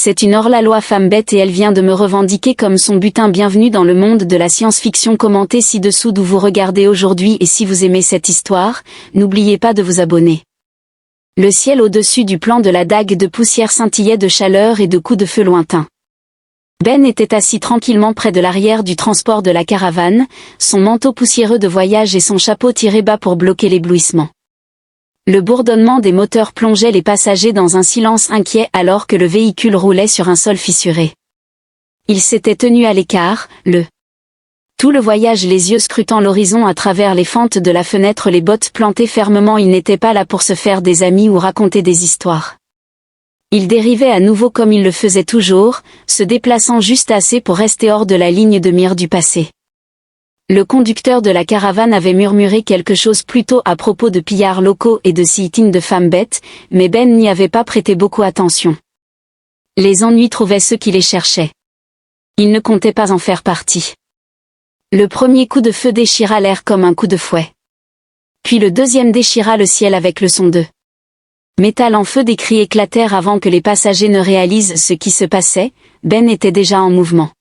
C'est une hors-la-loi femme bête et elle vient de me revendiquer comme son butin. Bienvenue dans le monde de la science-fiction. Commentez ci-dessous d'où vous regardez aujourd'hui et si vous aimez cette histoire, n'oubliez pas de vous abonner. Le ciel au-dessus du plan de la dague de poussière scintillait de chaleur et de coups de feu lointains. Ben était assis tranquillement près de l'arrière du transport de la caravane, son manteau poussiéreux de voyage et son chapeau tiré bas pour bloquer l'éblouissement. Le bourdonnement des moteurs plongeait les passagers dans un silence inquiet alors que le véhicule roulait sur un sol fissuré. Il s'était tenu à l'écart, tout le voyage les yeux scrutant l'horizon à travers les fentes de la fenêtre, les bottes plantées fermement. Il n'était pas là pour se faire des amis ou raconter des histoires. Il dérivait à nouveau comme il le faisait toujours, se déplaçant juste assez pour rester hors de la ligne de mire du passé. Le conducteur de la caravane avait murmuré quelque chose plus tôt à propos de pillards locaux et de sit-ins de femmes bêtes, mais Ben n'y avait pas prêté beaucoup attention. Les ennuis trouvaient ceux qui les cherchaient. Il ne comptait pas en faire partie. Le premier coup de feu déchira l'air comme un coup de fouet. Puis le deuxième déchira le ciel avec le son de métal en feu. Des cris éclatèrent avant que les passagers ne réalisent ce qui se passait. Ben était déjà en mouvement.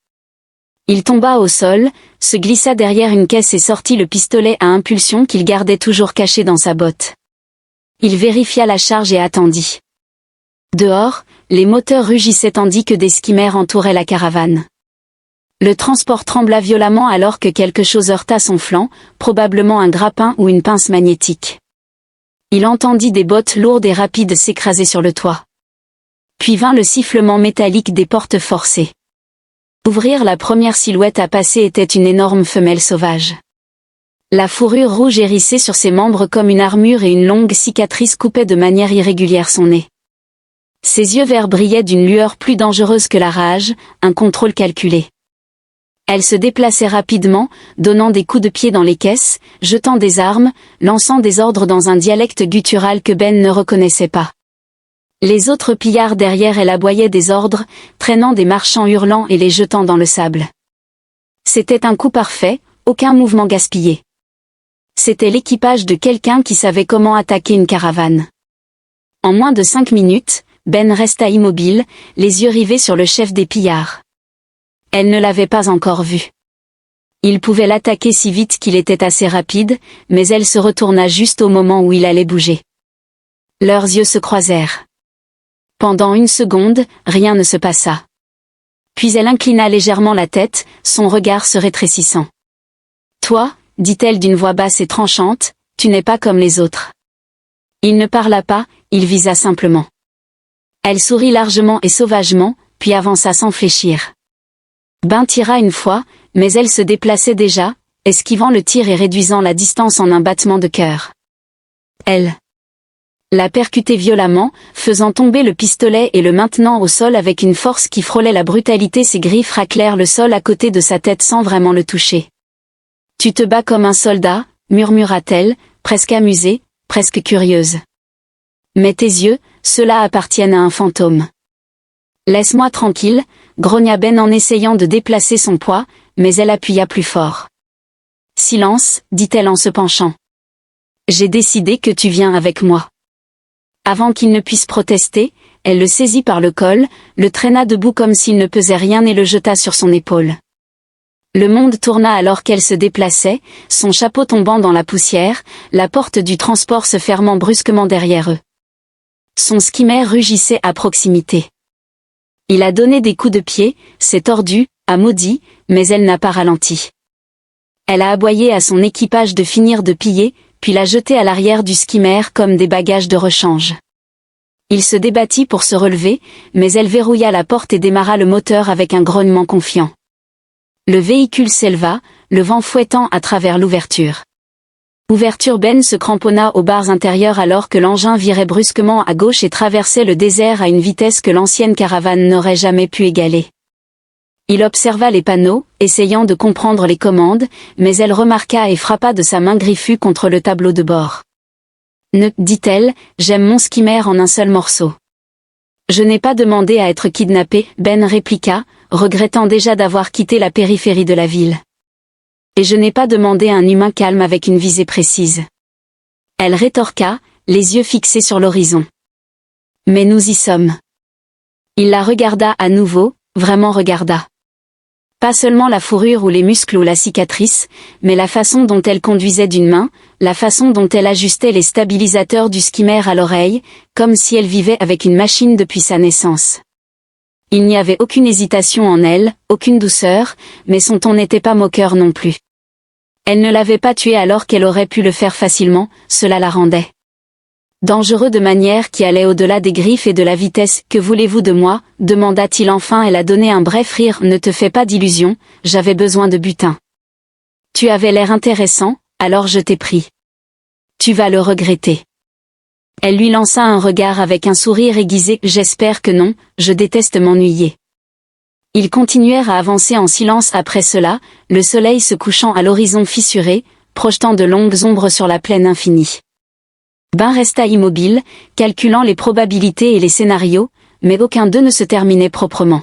Il tomba au sol, se glissa derrière une caisse et sortit le pistolet à impulsion qu'il gardait toujours caché dans sa botte. Il vérifia la charge et attendit. Dehors, les moteurs rugissaient tandis que des skimmers entouraient la caravane. Le transport trembla violemment alors que quelque chose heurta son flanc, probablement un grappin ou une pince magnétique. Il entendit des bottes lourdes et rapides s'écraser sur le toit. Puis vint le sifflement métallique des portes forcées. Ouvrir. La première silhouette à passer était une énorme femelle sauvage. La fourrure rouge hérissée sur ses membres comme une armure et une longue cicatrice coupaient de manière irrégulière son nez. Ses yeux verts brillaient d'une lueur plus dangereuse que la rage, un contrôle calculé. Elle se déplaçait rapidement, donnant des coups de pied dans les caisses, jetant des armes, lançant des ordres dans un dialecte guttural que Ben ne reconnaissait pas. Les autres pillards derrière elle aboyaient des ordres, traînant des marchands hurlants et les jetant dans le sable. C'était un coup parfait, aucun mouvement gaspillé. C'était l'équipage de quelqu'un qui savait comment attaquer une caravane. En moins de 5 minutes, Ben resta immobile, les yeux rivés sur le chef des pillards. Elle ne l'avait pas encore vu. Il pouvait l'attaquer si vite qu'il était assez rapide, mais elle se retourna juste au moment où il allait bouger. Leurs yeux se croisèrent. Pendant une seconde, rien ne se passa. Puis elle inclina légèrement la tête, son regard se rétrécissant. « Toi, dit-elle d'une voix basse et tranchante, tu n'es pas comme les autres. » Il ne parla pas, il visa simplement. Elle sourit largement et sauvagement, puis avança sans fléchir. Ben tira une fois, mais elle se déplaçait déjà, esquivant le tir et réduisant la distance en un battement de cœur. Elle la percutait violemment, faisant tomber le pistolet et le maintenant au sol avec une force qui frôlait la brutalité. Ses griffes raclèrent le sol à côté de sa tête sans vraiment le toucher. « Tu te bats comme un soldat, » murmura-t-elle, presque amusée, presque curieuse. « Mais tes yeux, ceux-là appartiennent à un fantôme. »« Laisse-moi tranquille, » grogna Ben en essayant de déplacer son poids, mais elle appuya plus fort. « Silence, » dit-elle en se penchant. « J'ai décidé que tu viens avec moi. » Avant qu'il ne puisse protester, elle le saisit par le col, le traîna debout comme s'il ne pesait rien et le jeta sur son épaule. Le monde tourna alors qu'elle se déplaçait, son chapeau tombant dans la poussière, la porte du transport se fermant brusquement derrière eux. Son skimmer rugissait à proximité. Il a donné des coups de pied, s'est tordu, a maudit, mais elle n'a pas ralenti. Elle a aboyé à son équipage de finir de piller, puis l'a jeté à l'arrière du skimmer comme des bagages de rechange. Il se débattit pour se relever, mais elle verrouilla la porte et démarra le moteur avec un grognement confiant. Le véhicule s'éleva, le vent fouettant à travers l'ouverture. Ben se cramponna aux barres intérieures alors que l'engin virait brusquement à gauche et traversait le désert à une vitesse que l'ancienne caravane n'aurait jamais pu égaler. Il observa les panneaux, essayant de comprendre les commandes, mais elle remarqua et frappa de sa main griffue contre le tableau de bord. « Ne, dit-elle, j'aime mon skimmer en un seul morceau. »« Je n'ai pas demandé à être kidnappé, » Ben répliqua, regrettant déjà d'avoir quitté la périphérie de la ville. « Et je n'ai pas demandé à un humain calme avec une visée précise. » Elle rétorqua, les yeux fixés sur l'horizon. « Mais nous y sommes. » Il la regarda à nouveau, vraiment regarda. Pas seulement la fourrure ou les muscles ou la cicatrice, mais la façon dont elle conduisait d'une main, la façon dont elle ajustait les stabilisateurs du skimmer à l'oreille, comme si elle vivait avec une machine depuis sa naissance. Il n'y avait aucune hésitation en elle, aucune douceur, mais son ton n'était pas moqueur non plus. Elle ne l'avait pas tué alors qu'elle aurait pu le faire facilement, cela la rendait dangereux de manière qui allait au-delà des griffes et de la vitesse. « Que voulez-vous de moi ?» demanda-t-il enfin. Elle a donné un bref rire. « Ne te fais pas d'illusions, j'avais besoin de butin. Tu avais l'air intéressant, alors je t'ai pris. Tu vas le regretter. » Elle lui lança un regard avec un sourire aiguisé. « J'espère que non, je déteste m'ennuyer. » Ils continuèrent à avancer en silence après cela, le soleil se couchant à l'horizon fissuré, projetant de longues ombres sur la plaine infinie. Ben resta immobile, calculant les probabilités et les scénarios, mais aucun d'eux ne se terminait proprement.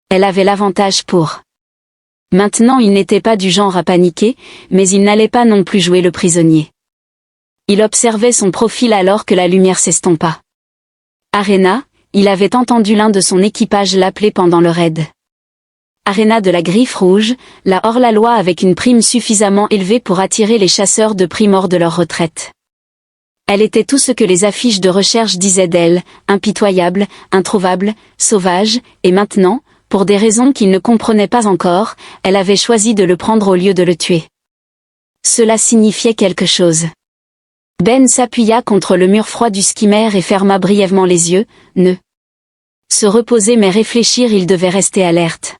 Elle avait l'avantage pour. Maintenant il n'était pas du genre à paniquer, mais il n'allait pas non plus jouer le prisonnier. Il observait son profil alors que la lumière s'estompa. Arena, il avait entendu l'un de son équipage l'appeler pendant le raid. Arena de la Griffe Rouge, la hors-la-loi avec une prime suffisamment élevée pour attirer les chasseurs de primes hors de leur retraite. Elle était tout ce que les affiches de recherche disaient d'elle, impitoyable, introuvable, sauvage, et maintenant, pour des raisons qu'il ne comprenait pas encore, elle avait choisi de le prendre au lieu de le tuer. Cela signifiait quelque chose. Ben s'appuya contre le mur froid du skimmer et ferma brièvement les yeux, ne se reposer mais réfléchir. Il devait rester alerte.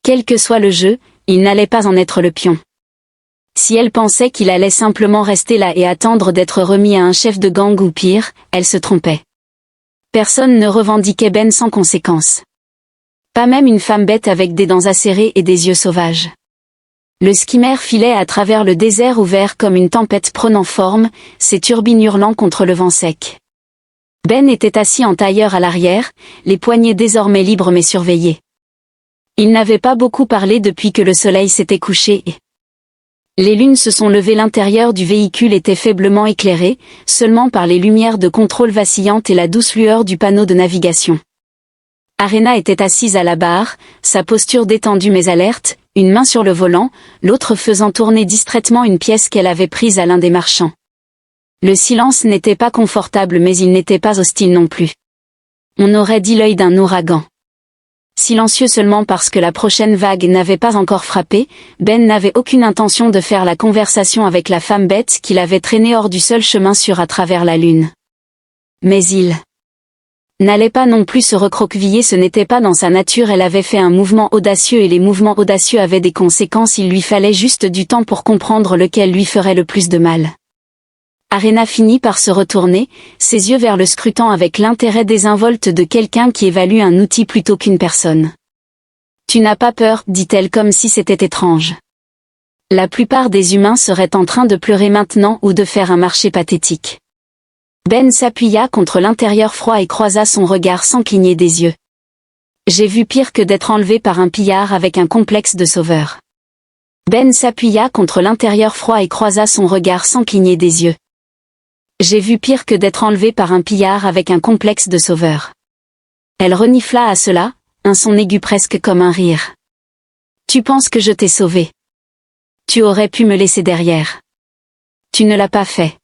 Quel que soit le jeu, il n'allait pas en être le pion. Si elle pensait qu'il allait simplement rester là et attendre d'être remis à un chef de gang ou pire, elle se trompait. Personne ne revendiquait Ben sans conséquence. Pas même une femme bête avec des dents acérées et des yeux sauvages. Le skimmer filait à travers le désert ouvert comme une tempête prenant forme, ses turbines hurlant contre le vent sec. Ben était assis en tailleur à l'arrière, les poignets désormais libres mais surveillés. Il n'avait pas beaucoup parlé depuis que le soleil s'était couché et les lunes se sont levées. L'intérieur du véhicule était faiblement éclairé, seulement par les lumières de contrôle vacillantes et la douce lueur du panneau de navigation. Arena était assise à la barre, sa posture détendue mais alerte, une main sur le volant, l'autre faisant tourner distraitement une pièce qu'elle avait prise à l'un des marchands. Le silence n'était pas confortable mais il n'était pas hostile non plus. On aurait dit l'œil d'un ouragan. Silencieux seulement parce que la prochaine vague n'avait pas encore frappé, Ben n'avait aucune intention de faire la conversation avec la femme bête qu'il avait traînée hors du seul chemin sûr à travers la lune. Mais il n'allait pas non plus se recroqueviller, ce n'était pas dans sa nature. Elle avait fait un mouvement audacieux et les mouvements audacieux avaient des conséquences. Il lui fallait juste du temps pour comprendre lequel lui ferait le plus de mal. Arena finit par se retourner, ses yeux vers le scrutant avec l'intérêt désinvolte de quelqu'un qui évalue un outil plutôt qu'une personne. « Tu n'as pas peur » dit-elle comme si c'était étrange. La plupart des humains seraient en train de pleurer maintenant ou de faire un marché pathétique. Ben s'appuya contre l'intérieur froid et croisa son regard sans cligner des yeux. « J'ai vu pire que d'être enlevé par un pillard avec un complexe de sauveur. » Ben s'appuya contre l'intérieur froid et croisa son regard sans cligner des yeux. J'ai vu pire que d'être enlevé par un pillard avec un complexe de sauveur. Elle renifla à cela, un son aigu presque comme un rire. Tu penses que je t'ai sauvé? Tu aurais pu me laisser derrière. Tu ne l'as pas fait.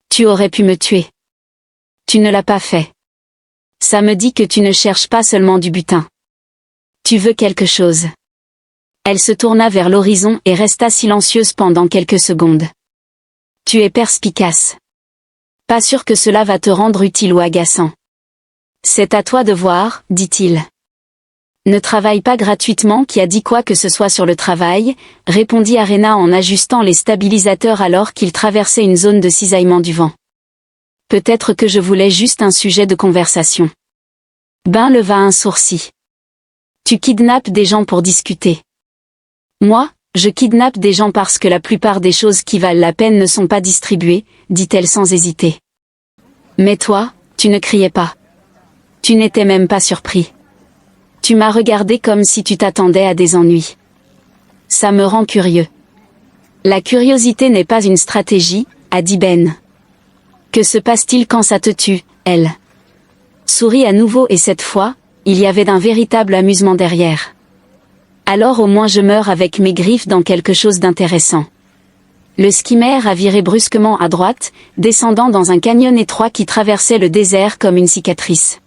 Tu aurais pu me tuer. Tu ne l'as pas fait. Ça me dit que tu ne cherches pas seulement du butin. Tu veux quelque chose. Elle se tourna vers l'horizon et resta silencieuse pendant quelques secondes. Tu es perspicace. Pas sûr que cela va te rendre utile ou agaçant. C'est à toi de voir, dit-il. Ne travaille pas gratuitement. Qui a dit quoi que ce soit sur le travail, répondit Arena en ajustant les stabilisateurs alors qu'il traversait une zone de cisaillement du vent. Peut-être que je voulais juste un sujet de conversation. Ben leva un sourcil. Tu kidnappes des gens pour discuter. Moi, je kidnappe des gens parce que la plupart des choses qui valent la peine ne sont pas distribuées, dit-elle sans hésiter. Mais toi, tu ne criais pas. Tu n'étais même pas surpris. Tu m'as regardé comme si tu t'attendais à des ennuis. Ça me rend curieux. La curiosité n'est pas une stratégie, a dit Ben. Que se passe-t-il quand ça te tue, elle? Sourit à nouveau et cette fois, il y avait d'un véritable amusement derrière. Alors au moins je meurs avec mes griffes dans quelque chose d'intéressant. Le skimmer a viré brusquement à droite, descendant dans un canyon étroit qui traversait le désert comme une cicatrice.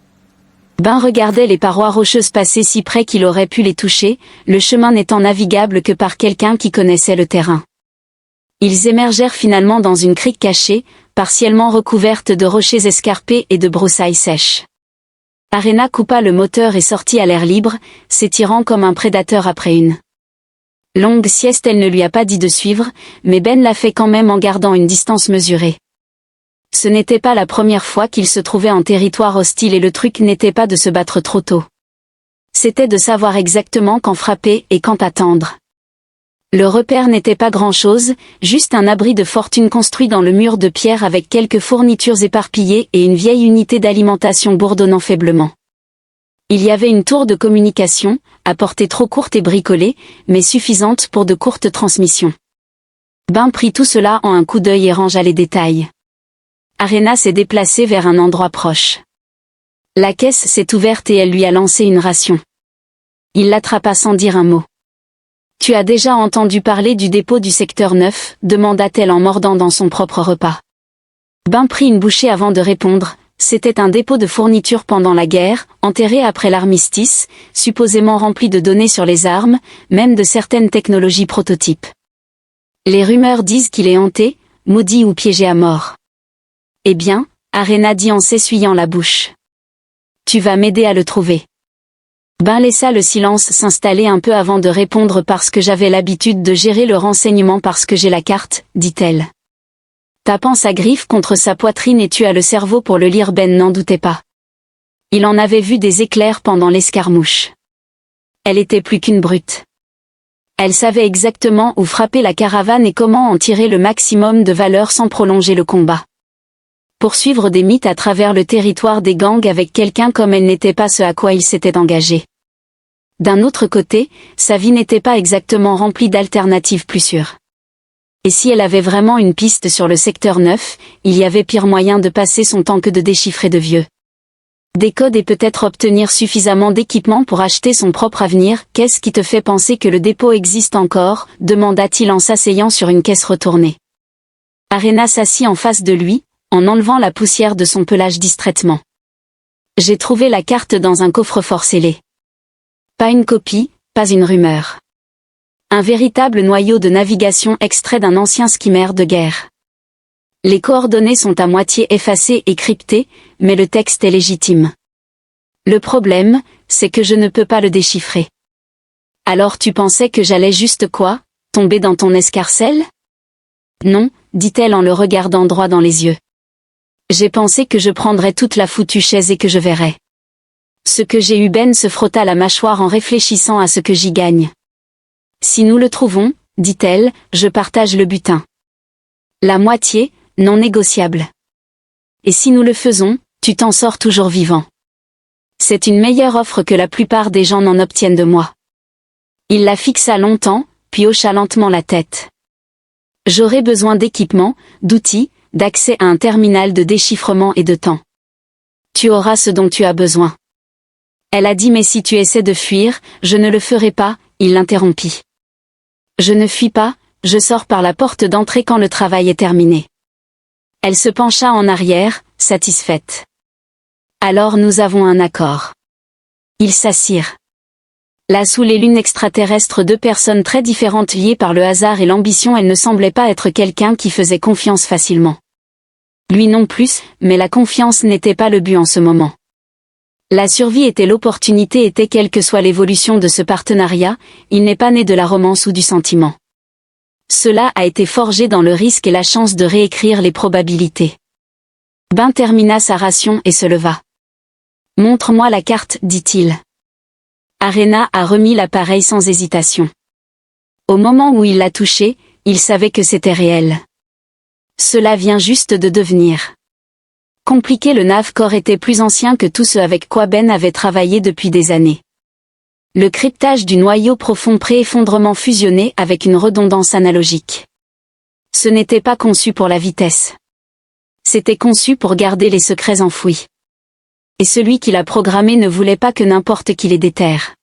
Ben regardait les parois rocheuses passer si près qu'il aurait pu les toucher, le chemin n'étant navigable que par quelqu'un qui connaissait le terrain. Ils émergèrent finalement dans une crique cachée, partiellement recouverte de rochers escarpés et de broussailles sèches. Arena coupa le moteur et sortit à l'air libre, s'étirant comme un prédateur après une longue sieste. Elle ne lui a pas dit de suivre, mais Ben l'a fait quand même en gardant une distance mesurée. Ce n'était pas la première fois qu'il se trouvait en territoire hostile et le truc n'était pas de se battre trop tôt. C'était de savoir exactement quand frapper et quand attendre. Le repère n'était pas grand-chose, juste un abri de fortune construit dans le mur de pierre avec quelques fournitures éparpillées et une vieille unité d'alimentation bourdonnant faiblement. Il y avait une tour de communication, à portée trop courte et bricolée, mais suffisante pour de courtes transmissions. Ben prit tout cela en un coup d'œil et rangea les détails. Arena s'est déplacée vers un endroit proche. La caisse s'est ouverte et elle lui a lancé une ration. Il l'attrapa sans dire un mot. « Tu as déjà entendu parler du dépôt du secteur 9 ?» demanda-t-elle en mordant dans son propre repas. Ben prit une bouchée avant de répondre. C'était un dépôt de fournitures pendant la guerre, enterré après l'armistice, supposément rempli de données sur les armes, même de certaines technologies prototypes. Les rumeurs disent qu'il est hanté, maudit ou piégé à mort. Eh bien, Arena dit en s'essuyant la bouche. Tu vas m'aider à le trouver. Ben laissa le silence s'installer un peu avant de répondre parce que j'avais l'habitude de gérer le renseignement parce que j'ai la carte, dit-elle. Tapant sa griffe contre sa poitrine et tu as le cerveau pour le lire. Ben n'en doutait pas. Il en avait vu des éclairs pendant l'escarmouche. Elle était plus qu'une brute. Elle savait exactement où frapper la caravane et comment en tirer le maximum de valeur sans prolonger le combat. Poursuivre des mythes à travers le territoire des gangs avec quelqu'un comme elle n'était pas ce à quoi il s'était engagé. D'un autre côté, sa vie n'était pas exactement remplie d'alternatives plus sûres. Et si elle avait vraiment une piste sur le secteur 9, il y avait pire moyen de passer son temps que de déchiffrer de vieux des codes et peut-être obtenir suffisamment d'équipement pour acheter son propre avenir. Qu'est-ce qui te fait penser que le dépôt existe encore ? Demanda-t-il en s'asseyant sur une caisse retournée. Arena s'assit en face de lui, en enlevant la poussière de son pelage distraitement. J'ai trouvé la carte dans un coffre-fort scellé. Pas une copie, pas une rumeur. Un véritable noyau de navigation extrait d'un ancien skimmer de guerre. Les coordonnées sont à moitié effacées et cryptées, mais le texte est légitime. Le problème, c'est que je ne peux pas le déchiffrer. Alors tu pensais que j'allais juste quoi, tomber dans ton escarcelle ? Non, dit-elle en le regardant droit dans les yeux. J'ai pensé que je prendrais toute la foutue chaise et que je verrais ce que j'ai eu. Ben se frotta la mâchoire en réfléchissant à ce que j'y gagne. Si nous le trouvons, dit-elle, je partage le butin. La moitié, non négociable. Et si nous le faisons, tu t'en sors toujours vivant. C'est une meilleure offre que la plupart des gens n'en obtiennent de moi. Il la fixa longtemps, puis hocha lentement la tête. J'aurai besoin d'équipement, d'outils, d'accès à un terminal de déchiffrement et de temps. Tu auras ce dont tu as besoin. Elle a dit mais si tu essaies de fuir, je ne le ferai pas, il l'interrompit. Je ne fuis pas, je sors par la porte d'entrée quand le travail est terminé. Elle se pencha en arrière, satisfaite. Alors nous avons un accord. Ils s'assirent. Là sous les lunes extraterrestres, deux personnes très différentes liées par le hasard et l'ambition. Elle ne semblait pas être quelqu'un qui faisait confiance facilement. Lui non plus, mais la confiance n'était pas le but en ce moment. La survie était l'opportunité était quelle que soit l'évolution de ce partenariat, il n'est pas né de la romance ou du sentiment. Cela a été forgé dans le risque et la chance de réécrire les probabilités. Ben termina sa ration et se leva. Montre-moi la carte, dit-il. Arena a remis l'appareil sans hésitation. Au moment où il l'a touché, il savait que c'était réel. Cela vient juste de devenir compliqué. Le Navcore était plus ancien que tout ce avec quoi Ben avait travaillé depuis des années. Le cryptage du noyau profond pré-effondrement fusionné avec une redondance analogique. Ce n'était pas conçu pour la vitesse. C'était conçu pour garder les secrets enfouis. Et celui qui l'a programmé ne voulait pas que n'importe qui les déterre.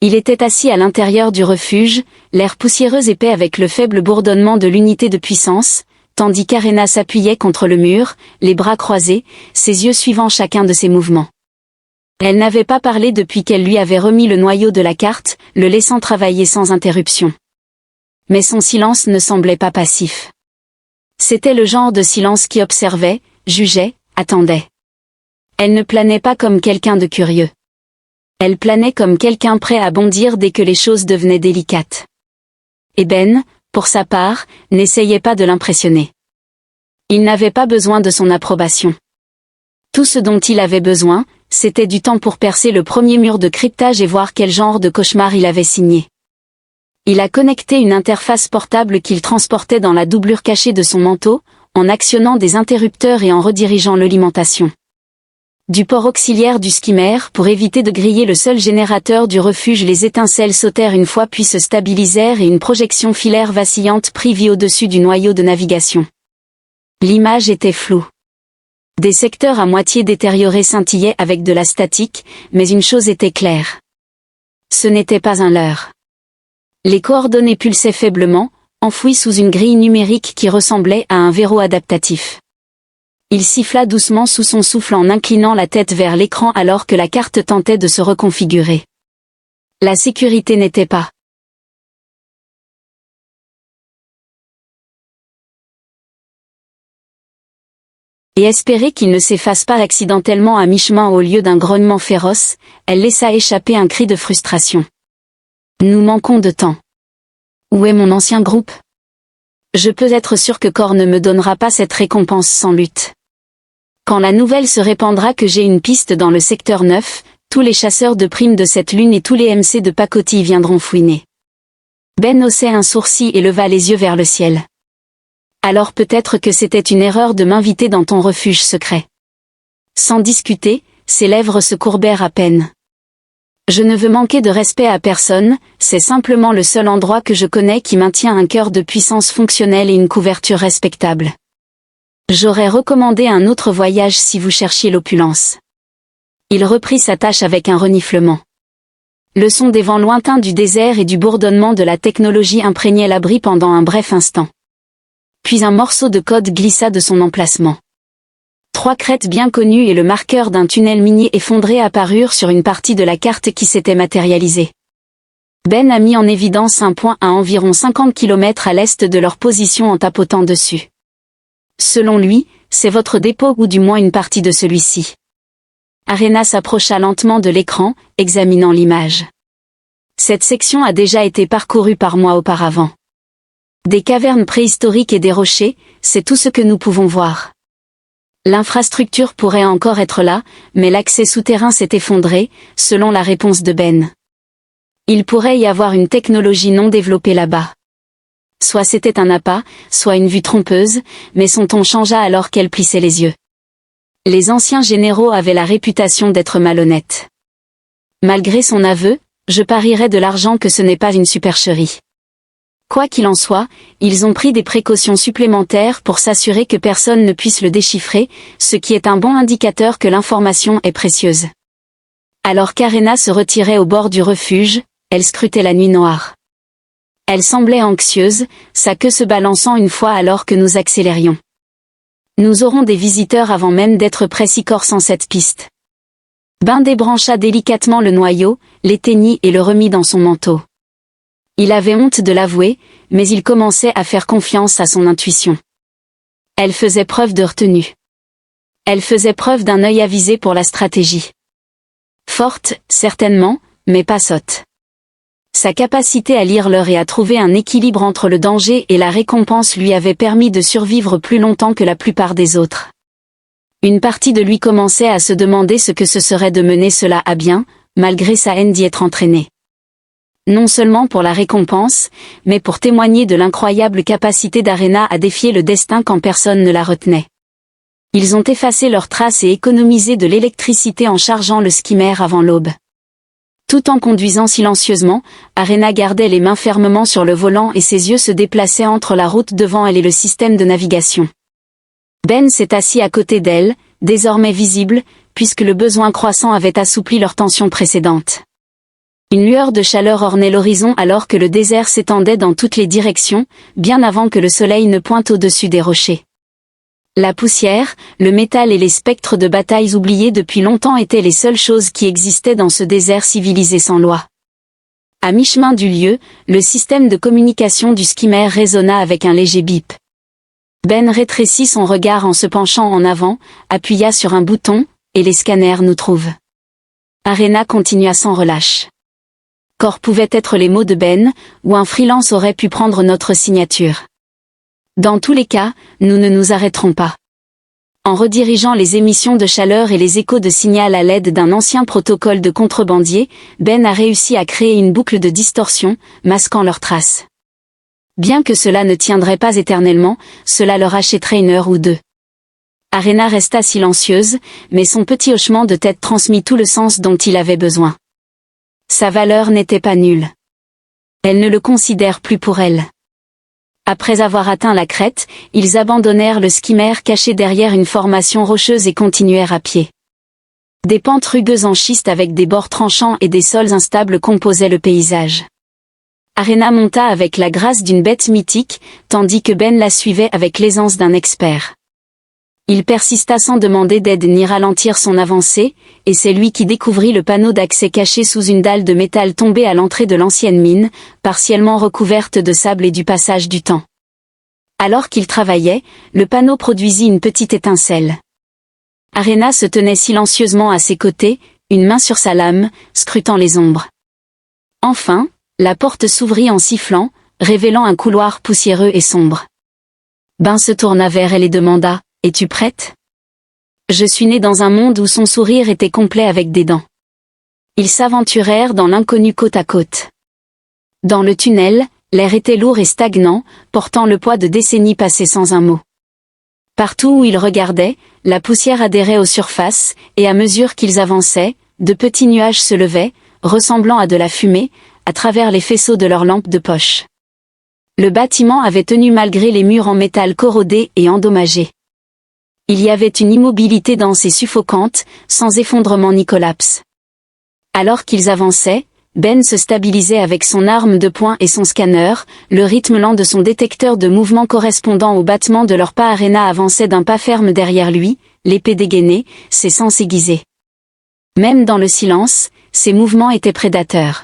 Il était assis à l'intérieur du refuge, l'air poussiéreux épais avec le faible bourdonnement de l'unité de puissance, tandis qu'Arena s'appuyait contre le mur, les bras croisés, ses yeux suivant chacun de ses mouvements. Elle n'avait pas parlé depuis qu'elle lui avait remis le noyau de la carte, le laissant travailler sans interruption. Mais son silence ne semblait pas passif. C'était le genre de silence qui observait, jugeait, attendait. Elle ne planait pas comme quelqu'un de curieux. Elle planait comme quelqu'un prêt à bondir dès que les choses devenaient délicates. Et Ben, pour sa part, n'essayait pas de l'impressionner. Il n'avait pas besoin de son approbation. Tout ce dont il avait besoin, c'était du temps pour percer le premier mur de cryptage et voir quel genre de cauchemar il avait signé. Il a connecté une interface portable qu'il transportait dans la doublure cachée de son manteau, en actionnant des interrupteurs et en redirigeant l'alimentation du port auxiliaire du skimmer pour éviter de griller le seul générateur du refuge. Les étincelles sautèrent une fois puis se stabilisèrent et une projection filaire vacillante prit vie au-dessus du noyau de navigation. L'image était floue. Des secteurs à moitié détériorés scintillaient avec de la statique, mais une chose était claire. Ce n'était pas un leurre. Les coordonnées pulsaient faiblement, enfouies sous une grille numérique qui ressemblait à un verrou adaptatif. Il siffla doucement sous son souffle en inclinant la tête vers l'écran alors que la carte tentait de se reconfigurer. La sécurité n'était pas. Et espérer qu'il ne s'efface pas accidentellement à mi-chemin au lieu d'un grognement féroce, elle laissa échapper un cri de frustration. Nous manquons de temps. Où est mon ancien groupe? Je peux être sûr que Core ne me donnera pas cette récompense sans lutte. Quand la nouvelle se répandra que j'ai une piste dans le secteur 9, tous les chasseurs de primes de cette lune et tous les MC de pacotille viendront fouiner. Ben haussait un sourcil et leva les yeux vers le ciel. Alors peut-être que c'était une erreur de m'inviter dans ton refuge secret. Sans discuter, ses lèvres se courbèrent à peine. Je ne veux manquer de respect à personne, c'est simplement le seul endroit que je connais qui maintient un cœur de puissance fonctionnel et une couverture respectable. J'aurais recommandé un autre voyage si vous cherchiez l'opulence. Il reprit sa tâche avec un reniflement. Le son des vents lointains du désert et du bourdonnement de la technologie imprégnait l'abri pendant un bref instant. Puis un morceau de code glissa de son emplacement. 3 crêtes bien connues et le marqueur d'un tunnel minier effondré apparurent sur une partie de la carte qui s'était matérialisée. Ben a mis en évidence un point à environ 50 km à l'est de leur position en tapotant dessus. Selon lui, c'est votre dépôt ou du moins une partie de celui-ci. Arena s'approcha lentement de l'écran, examinant l'image. Cette section a déjà été parcourue par moi auparavant. Des cavernes préhistoriques et des rochers, c'est tout ce que nous pouvons voir. L'infrastructure pourrait encore être là, mais l'accès souterrain s'est effondré, selon la réponse de Ben. Il pourrait y avoir une technologie non développée là-bas. Soit c'était un appât, soit une vue trompeuse, mais son ton changea alors qu'elle plissait les yeux. Les anciens généraux avaient la réputation d'être malhonnêtes. Malgré son aveu, je parierais de l'argent que ce n'est pas une supercherie. Quoi qu'il en soit, ils ont pris des précautions supplémentaires pour s'assurer que personne ne puisse le déchiffrer, ce qui est un bon indicateur que l'information est précieuse. Alors qu'Arena se retirait au bord du refuge, elle scrutait la nuit noire. Elle semblait anxieuse, sa queue se balançant une fois alors que nous accélérions. Nous aurons des visiteurs avant même d'être près si Core sans cette piste. Ben débrancha délicatement le noyau, l'éteignit et le remit dans son manteau. Il avait honte de l'avouer, mais il commençait à faire confiance à son intuition. Elle faisait preuve de retenue. Elle faisait preuve d'un œil avisé pour la stratégie. Forte, certainement, mais pas sotte. Sa capacité à lire l'heure et à trouver un équilibre entre le danger et la récompense lui avait permis de survivre plus longtemps que la plupart des autres. Une partie de lui commençait à se demander ce que ce serait de mener cela à bien, malgré sa haine d'y être entraîné. Non seulement pour la récompense, mais pour témoigner de l'incroyable capacité d'Arena à défier le destin quand personne ne la retenait. Ils ont effacé leurs traces et économisé de l'électricité en chargeant le skimmer avant l'aube. Tout en conduisant silencieusement, Arena gardait les mains fermement sur le volant et ses yeux se déplaçaient entre la route devant elle et le système de navigation. Ben s'est assis à côté d'elle, désormais visible, puisque le besoin croissant avait assoupli leur tension précédente. Une lueur de chaleur ornait l'horizon alors que le désert s'étendait dans toutes les directions, bien avant que le soleil ne pointe au-dessus des rochers. La poussière, le métal et les spectres de batailles oubliés depuis longtemps étaient les seules choses qui existaient dans ce désert civilisé sans loi. À mi-chemin du lieu, le système de communication du skimmer résonna avec un léger bip. Ben rétrécit son regard en se penchant en avant, appuya sur un bouton, et les scanners nous trouvent. Arena continua sans relâche. Corps pouvaient être les mots de Ben, ou un freelance aurait pu prendre notre signature. Dans tous les cas, nous ne nous arrêterons pas. En redirigeant les émissions de chaleur et les échos de signal à l'aide d'un ancien protocole de contrebandier, Ben a réussi à créer une boucle de distorsion, masquant leurs traces. Bien que cela ne tiendrait pas éternellement, cela leur achèterait 1 heure ou 2. Arena resta silencieuse, mais son petit hochement de tête transmit tout le sens dont il avait besoin. Sa valeur n'était pas nulle. Elle ne le considère plus pour elle. Après avoir atteint la crête, ils abandonnèrent le skimmer caché derrière une formation rocheuse et continuèrent à pied. Des pentes rugueuses en schiste avec des bords tranchants et des sols instables composaient le paysage. Arena monta avec la grâce d'une bête mythique, tandis que Ben la suivait avec l'aisance d'un expert. Il persista sans demander d'aide ni ralentir son avancée, et c'est lui qui découvrit le panneau d'accès caché sous une dalle de métal tombée à l'entrée de l'ancienne mine, partiellement recouverte de sable et du passage du temps. Alors qu'il travaillait, le panneau produisit une petite étincelle. Arena se tenait silencieusement à ses côtés, une main sur sa lame, scrutant les ombres. Enfin, la porte s'ouvrit en sifflant, révélant un couloir poussiéreux et sombre. Ben se tourna vers elle et demanda: « Es-tu prête ?» Je suis né dans un monde où son sourire était complet avec des dents. Ils s'aventurèrent dans l'inconnu côte à côte. Dans le tunnel, l'air était lourd et stagnant, portant le poids de décennies passées sans un mot. Partout où ils regardaient, la poussière adhérait aux surfaces, et à mesure qu'ils avançaient, de petits nuages se levaient, ressemblant à de la fumée, à travers les faisceaux de leurs lampes de poche. Le bâtiment avait tenu malgré les murs en métal corrodés et endommagés. Il y avait une immobilité dense et suffocante, sans effondrement ni collapse. Alors qu'ils avançaient, Ben se stabilisait avec son arme de poing et son scanner, le rythme lent de son détecteur de mouvement correspondant au battement de leurs pas. Arena avançait d'un pas ferme derrière lui, l'épée dégainée, ses sens aiguisés. Même dans le silence, ses mouvements étaient prédateurs.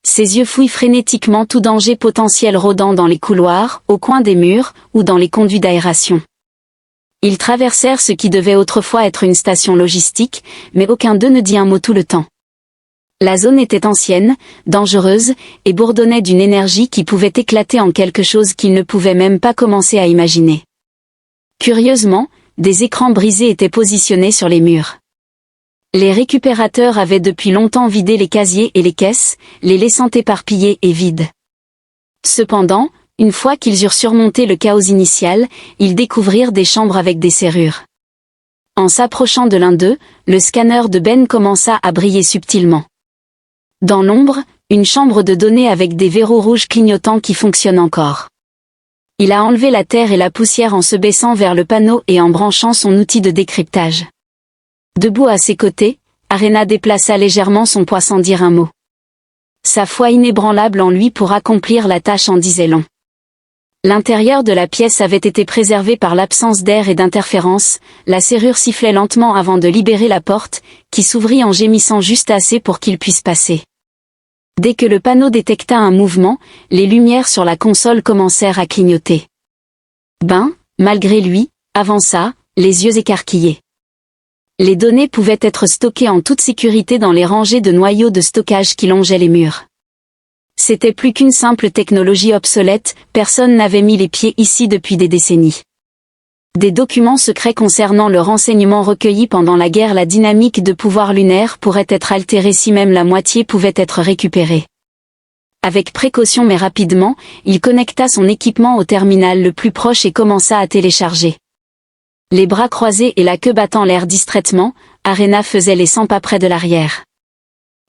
Ses yeux fouillent frénétiquement tout danger potentiel rôdant dans les couloirs, au coin des murs, ou dans les conduits d'aération. Ils traversèrent ce qui devait autrefois être une station logistique, mais aucun d'eux ne dit un mot tout le temps. La zone était ancienne, dangereuse, et bourdonnait d'une énergie qui pouvait éclater en quelque chose qu'ils ne pouvaient même pas commencer à imaginer. Curieusement, des écrans brisés étaient positionnés sur les murs. Les récupérateurs avaient depuis longtemps vidé les casiers et les caisses, les laissant éparpillés et vides. Cependant, une fois qu'ils eurent surmonté le chaos initial, ils découvrirent des chambres avec des serrures. En s'approchant de l'un d'eux, le scanner de Ben commença à briller subtilement. Dans l'ombre, une chambre de données avec des verrous rouges clignotants qui fonctionnent encore. Il a enlevé la terre et la poussière en se baissant vers le panneau et en branchant son outil de décryptage. Debout à ses côtés, Arena déplaça légèrement son poids sans dire un mot. Sa foi inébranlable en lui pour accomplir la tâche en disait long. L'intérieur de la pièce avait été préservé par l'absence d'air et d'interférence, la serrure sifflait lentement avant de libérer la porte, qui s'ouvrit en gémissant juste assez pour qu'il puisse passer. Dès que le panneau détecta un mouvement, les lumières sur la console commencèrent à clignoter. Ben, malgré lui, avança, les yeux écarquillés. Les données pouvaient être stockées en toute sécurité dans les rangées de noyaux de stockage qui longeaient les murs. C'était plus qu'une simple technologie obsolète, personne n'avait mis les pieds ici depuis des décennies. Des documents secrets concernant le renseignement recueilli pendant la guerre. La dynamique de pouvoir lunaire pourrait être altérée si même la moitié pouvait être récupérée. Avec précaution mais rapidement, il connecta son équipement au terminal le plus proche et commença à télécharger. Les bras croisés et la queue battant l'air distraitement, Arena faisait les 100 pas près de l'arrière.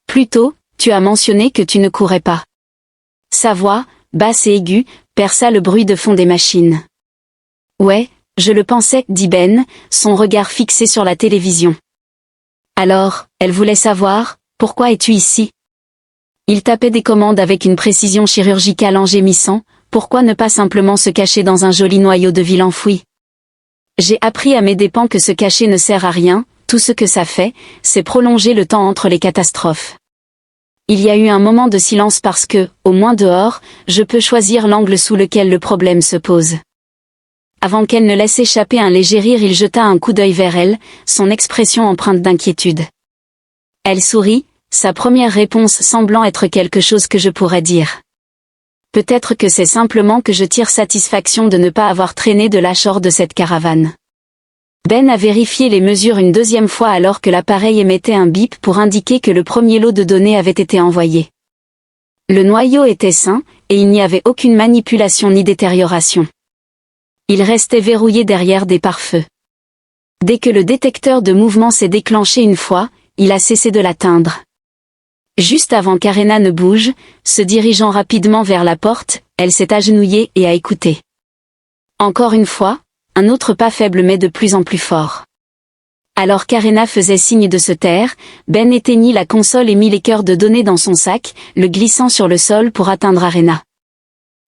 Plus tôt, tu as mentionné que tu ne courais pas. Sa voix, basse et aiguë, perça le bruit de fond des machines. Ouais, je le pensais, dit Ben, son regard fixé sur la télévision. Alors, elle voulait savoir, pourquoi es-tu ici? Il tapait des commandes avec une précision chirurgicale en gémissant, pourquoi ne pas simplement se cacher dans un joli noyau de ville enfoui? J'ai appris à mes dépens que se cacher ne sert à rien, tout ce que ça fait, c'est prolonger le temps entre les catastrophes. Il y a eu un moment de silence parce que, au moins dehors, je peux choisir l'angle sous lequel le problème se pose. Avant qu'elle ne laisse échapper un léger rire, il jeta un coup d'œil vers elle, son expression empreinte d'inquiétude. Elle sourit, sa première réponse semblant être quelque chose que je pourrais dire. Peut-être que c'est simplement que je tire satisfaction de ne pas avoir traîné de lâche hors de cette caravane. Ben a vérifié les mesures une deuxième fois alors que l'appareil émettait un bip pour indiquer que le premier lot de données avait été envoyé. Le noyau était sain, et il n'y avait aucune manipulation ni détérioration. Il restait verrouillé derrière des pare-feux. Dès que le détecteur de mouvement s'est déclenché une fois, il a cessé de l'atteindre. Juste avant qu'Arena ne bouge, se dirigeant rapidement vers la porte, elle s'est agenouillée et a écouté. Encore une fois, un autre pas faible mais de plus en plus fort. Alors qu'Arena faisait signe de se taire, Ben éteignit la console et mit les cœurs de données dans son sac, le glissant sur le sol pour atteindre Arena.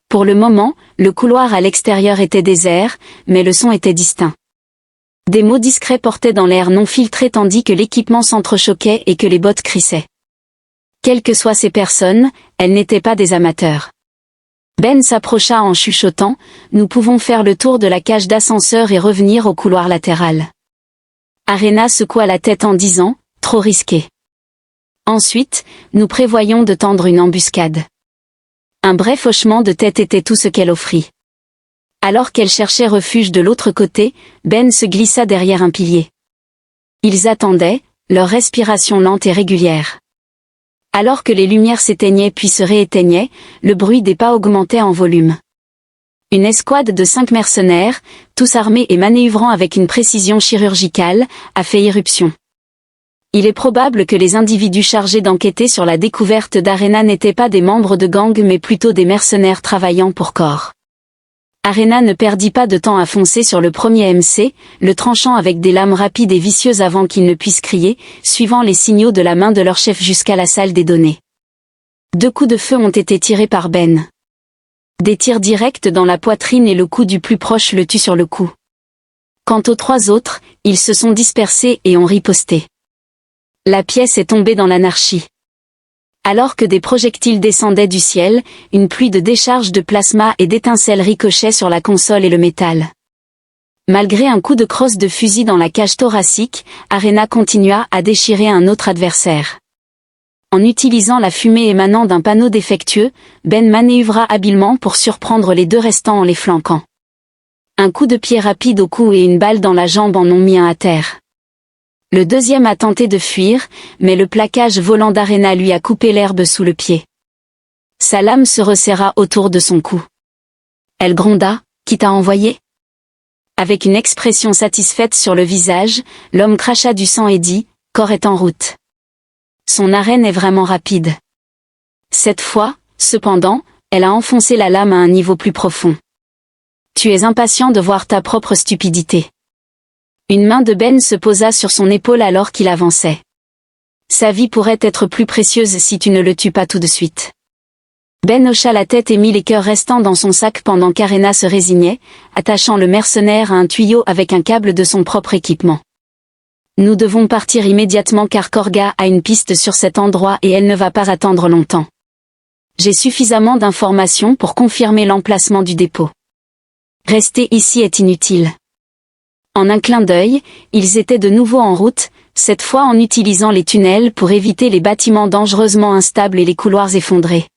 Pour le moment, le couloir à l'extérieur était désert, mais le son était distinct. Des mots discrets portaient dans l'air non filtré tandis que l'équipement s'entrechoquait et que les bots crissaient. Quelles que soient ces personnes, elles n'étaient pas des amateurs. Ben s'approcha en chuchotant, nous pouvons faire le tour de la cage d'ascenseur et revenir au couloir latéral. Arena secoua la tête en disant, trop risqué. Ensuite, nous prévoyons de tendre une embuscade. Un bref hochement de tête était tout ce qu'elle offrit. Alors qu'elle cherchait refuge de l'autre côté, Ben se glissa derrière un pilier. Ils attendaient, leur respiration lente et régulière. Alors que les lumières s'éteignaient puis se rééteignaient, le bruit des pas augmentait en volume. Une escouade de 5 mercenaires, tous armés et manœuvrant avec une précision chirurgicale, a fait irruption. Il est probable que les individus chargés d'enquêter sur la découverte d'Arena n'étaient pas des membres de gang mais plutôt des mercenaires travaillant pour Core. Arena ne perdit pas de temps à foncer sur le premier MC, le tranchant avec des lames rapides et vicieuses avant qu'il ne puisse crier, suivant les signaux de la main de leur chef jusqu'à la salle des données. 2 coups de feu ont été tirés par Ben. Des tirs directs dans la poitrine et le coup du plus proche le tue sur le coup. Quant aux 3 autres, ils se sont dispersés et ont riposté. La pièce est tombée dans l'anarchie. Alors que des projectiles descendaient du ciel, une pluie de décharges de plasma et d'étincelles ricochait sur la console et le métal. Malgré un coup de crosse de fusil dans la cage thoracique, Arena continua à déchirer un autre adversaire. En utilisant la fumée émanant d'un panneau défectueux, Ben manœuvra habilement pour surprendre les 2 restants en les flanquant. Un coup de pied rapide au cou et une balle dans la jambe en ont mis un à terre. Le deuxième a tenté de fuir, mais le plaquage volant d'Arena lui a coupé l'herbe sous le pied. Sa lame se resserra autour de son cou. Elle gronda, « Qui t'a envoyé ?» Avec une expression satisfaite sur le visage, l'homme cracha du sang et dit, « Core est en route. » Son arène est vraiment rapide. Cette fois, cependant, elle a enfoncé la lame à un niveau plus profond. Tu es impatient de voir ta propre stupidité. Une main de Ben se posa sur son épaule alors qu'il avançait. Sa vie pourrait être plus précieuse si tu ne le tues pas tout de suite. Ben hocha la tête et mit les cœurs restants dans son sac pendant qu'Arena se résignait, attachant le mercenaire à un tuyau avec un câble de son propre équipement. Nous devons partir immédiatement car Korga a une piste sur cet endroit et elle ne va pas attendre longtemps. J'ai suffisamment d'informations pour confirmer l'emplacement du dépôt. Rester ici est inutile. En un clin d'œil, ils étaient de nouveau en route, cette fois en utilisant les tunnels pour éviter les bâtiments dangereusement instables et les couloirs effondrés.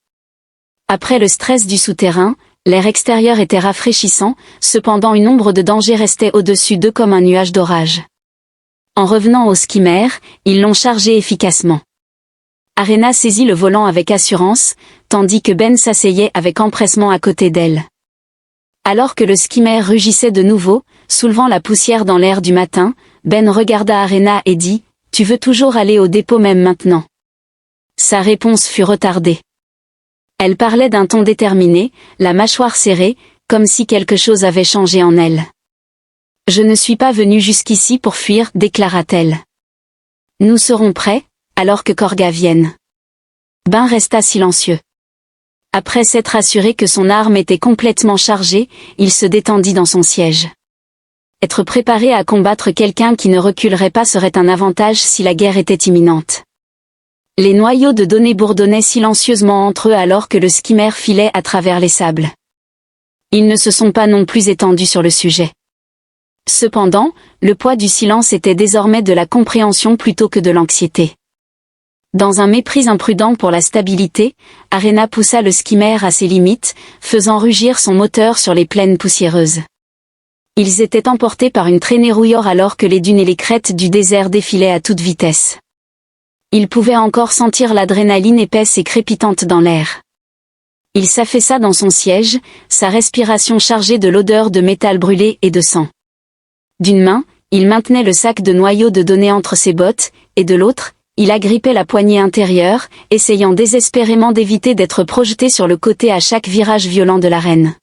Après le stress du souterrain, l'air extérieur était rafraîchissant, cependant une ombre de danger restait au-dessus d'eux comme un nuage d'orage. En revenant au skimmer, ils l'ont chargé efficacement. Arena saisit le volant avec assurance, tandis que Ben s'asseyait avec empressement à côté d'elle. Alors que le skimmer rugissait de nouveau, soulevant la poussière dans l'air du matin, Ben regarda Arena et dit, « Tu veux toujours aller au dépôt même maintenant ?» Sa réponse fut retardée. Elle parlait d'un ton déterminé, la mâchoire serrée, comme si quelque chose avait changé en elle. « Je ne suis pas venue jusqu'ici pour fuir, déclara-t-elle. Nous serons prêts, alors que Korga vienne. Ben resta silencieux. Après s'être assuré que son arme était complètement chargée, il se détendit dans son siège. Être préparé à combattre quelqu'un qui ne reculerait pas serait un avantage si la guerre était imminente. Les noyaux de données bourdonnaient silencieusement entre eux alors que le skimmer filait à travers les sables. Ils ne se sont pas non plus étendus sur le sujet. Cependant, le poids du silence était désormais de la compréhension plutôt que de l'anxiété. Dans un mépris imprudent pour la stabilité, Arena poussa le skimmer à ses limites, faisant rugir son moteur sur les plaines poussiéreuses. Ils étaient emportés par une traînée rouilleur alors que les dunes et les crêtes du désert défilaient à toute vitesse. Il pouvait encore sentir l'adrénaline épaisse et crépitante dans l'air. Il s'affaissa dans son siège, sa respiration chargée de l'odeur de métal brûlé et de sang. D'une main, il maintenait le sac de noyaux de données entre ses bottes, et de l'autre, il agrippait la poignée intérieure, essayant désespérément d'éviter d'être projeté sur le côté à chaque virage violent de l'arène.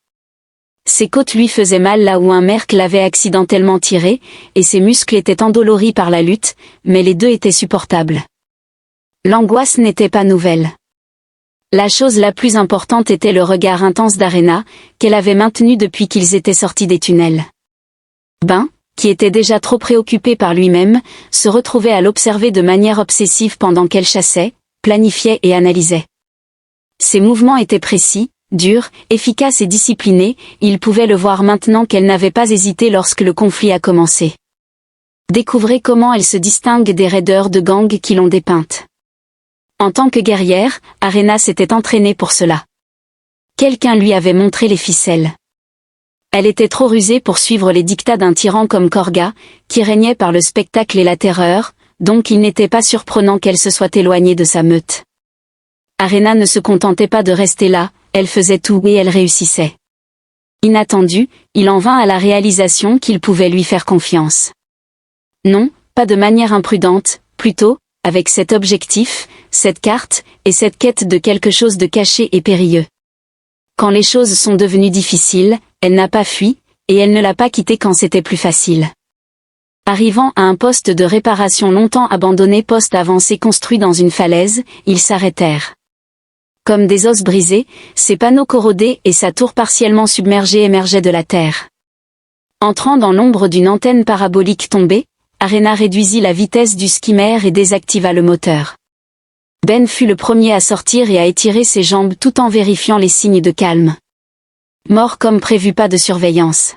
Ses côtes lui faisaient mal là où un merc l'avait accidentellement tiré, et ses muscles étaient endoloris par la lutte, mais les deux étaient supportables. L'angoisse n'était pas nouvelle. La chose la plus importante était le regard intense d'Arena, qu'elle avait maintenu depuis qu'ils étaient sortis des tunnels. Ben, qui était déjà trop préoccupé par lui-même, se retrouvait à l'observer de manière obsessive pendant qu'elle chassait, planifiait et analysait. Ses mouvements étaient précis, durs, efficaces et disciplinés, il pouvait le voir maintenant qu'elle n'avait pas hésité lorsque le conflit a commencé. Découvrez comment elle se distingue des raideurs de gang qui l'ont dépeinte. En tant que guerrière, Arena s'était entraînée pour cela. Quelqu'un lui avait montré les ficelles. Elle était trop rusée pour suivre les dictats d'un tyran comme Korga, qui régnait par le spectacle et la terreur, donc il n'était pas surprenant qu'elle se soit éloignée de sa meute. Arena ne se contentait pas de rester là, elle faisait tout et elle réussissait. Inattendu, il en vint à la réalisation qu'il pouvait lui faire confiance. Non, pas de manière imprudente, plutôt, avec cet objectif, cette carte, et cette quête de quelque chose de caché et périlleux. Quand les choses sont devenues difficiles, elle n'a pas fui, et elle ne l'a pas quitté quand c'était plus facile. Arrivant à un poste de réparation longtemps abandonné, poste avancé construit dans une falaise, ils s'arrêtèrent. Comme des os brisés, ses panneaux corrodés et sa tour partiellement submergée émergeaient de la terre. Entrant dans l'ombre d'une antenne parabolique tombée, Arena réduisit la vitesse du skimmer et désactiva le moteur. Ben fut le premier à sortir et à étirer ses jambes tout en vérifiant les signes de calme. Mort comme prévu, pas de surveillance.